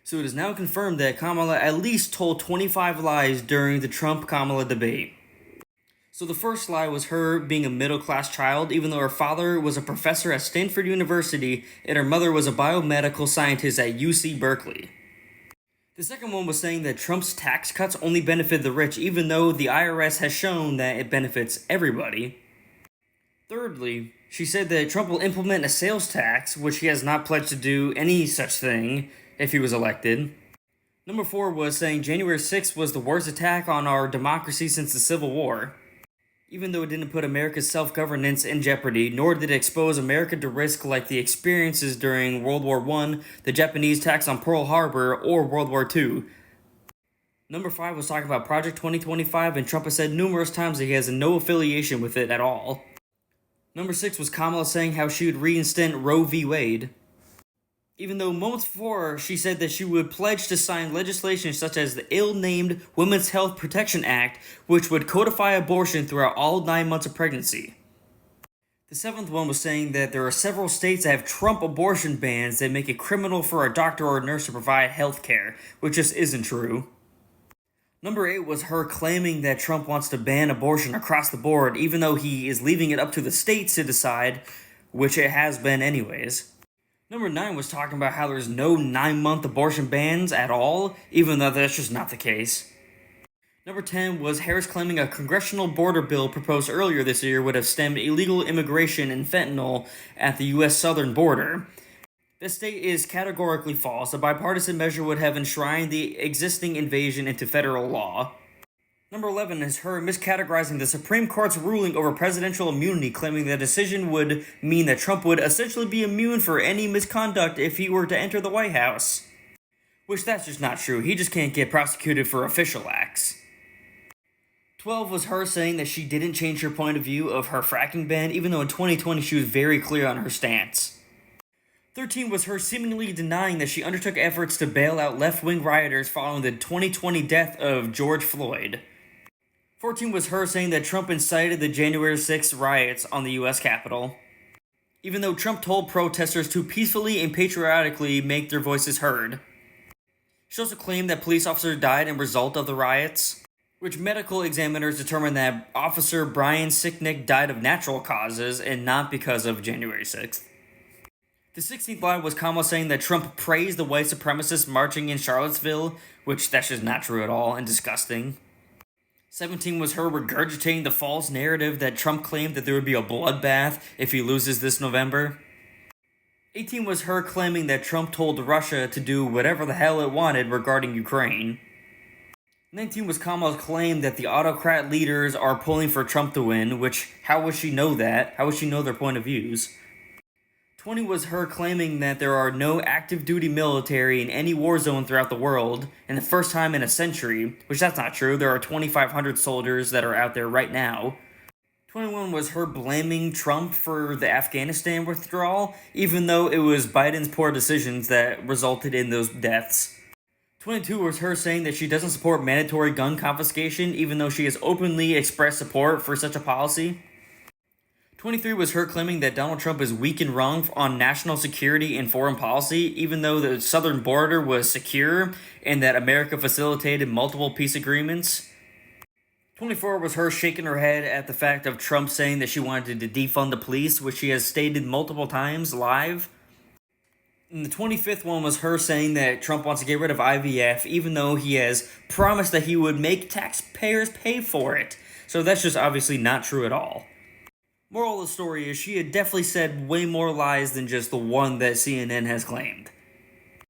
So it is now confirmed that Kamala at least told 25 lies during the Trump-Kamala debate. So the first lie was her being a middle-class child, even though her father was a professor at Stanford University and her mother was a biomedical scientist at UC Berkeley. The second one was saying that Trump's tax cuts only benefit the rich, even though the IRS has shown that it benefits everybody. Thirdly, she said that Trump will implement a sales tax, which he has not pledged to do any such thing if he was elected. Number 4 was saying January 6th was the worst attack on our democracy since the Civil War. Even though it didn't put America's self-governance in jeopardy, nor did it expose America to risk like the experiences during World War I, the Japanese attacks on Pearl Harbor, or World War II. Number 5 was talking about Project 2025, and Trump has said numerous times that he has no affiliation with it at all. Number 6 was Kamala saying how she would reinstate Roe v. Wade. Even though moments before she said that she would pledge to sign legislation such as the ill-named Women's Health Protection Act, which would codify abortion throughout all 9 months of pregnancy. The 7th one was saying that there are several states that have Trump abortion bans that make it criminal for a doctor or a nurse to provide health care, which just isn't true. Number 8 was her claiming that Trump wants to ban abortion across the board, even though he is leaving it up to the states to decide, which it has been anyways. Number 9 was talking about how there's no 9-month abortion bans at all, even though that's just not the case. Number 10 was Harris claiming a congressional border bill proposed earlier this year would have stemmed illegal immigration and fentanyl at the U.S. southern border. This state is categorically false. A bipartisan measure would have enshrined the existing invasion into federal law. Number 11 is her miscategorizing the Supreme Court's ruling over presidential immunity, claiming the decision would mean that Trump would essentially be immune for any misconduct if he were to enter the White House. Which that's just not true. He just can't get prosecuted for official acts. 12 was her saying that she didn't change her point of view of her fracking ban, even though in 2020 she was very clear on her stance. 13 was her seemingly denying that she undertook efforts to bail out left-wing rioters following the 2020 death of George Floyd. 14 was her saying that Trump incited the January 6th riots on the U.S. Capitol, even though Trump told protesters to peacefully and patriotically make their voices heard. She also claimed that police officers died as a result of the riots, which medical examiners determined that Officer Brian Sicknick died of natural causes and not because of January 6th. The 16th lie was Kamala saying that Trump praised the white supremacists marching in Charlottesville, which that's just not true at all and disgusting. 17 was her regurgitating the false narrative that Trump claimed that there would be a bloodbath if he loses this November. 18 was her claiming that Trump told Russia to do whatever the hell it wanted regarding Ukraine. 19 was Kamala's claim that the autocrat leaders are pulling for Trump to win, which, how would she know that? How would she know their point of views? 20 was her claiming that there are no active duty military in any war zone throughout the world, and the first time in a century, which that's not true. There are 2,500 soldiers that are out there right now. 21 was her blaming Trump for the Afghanistan withdrawal, even though it was Biden's poor decisions that resulted in those deaths. 22 was her saying that she doesn't support mandatory gun confiscation, even though she has openly expressed support for such a policy. 23 was her claiming that Donald Trump is weak and wrong on national security and foreign policy, even though the southern border was secure and that America facilitated multiple peace agreements. 24 was her shaking her head at the fact of Trump saying that she wanted to defund the police, which she has stated multiple times live. And the 25th one was her saying that Trump wants to get rid of IVF, even though he has promised that he would make taxpayers pay for it. So that's just obviously not true at all. Moral of the story is she had definitely said way more lies than just the one that CNN has claimed.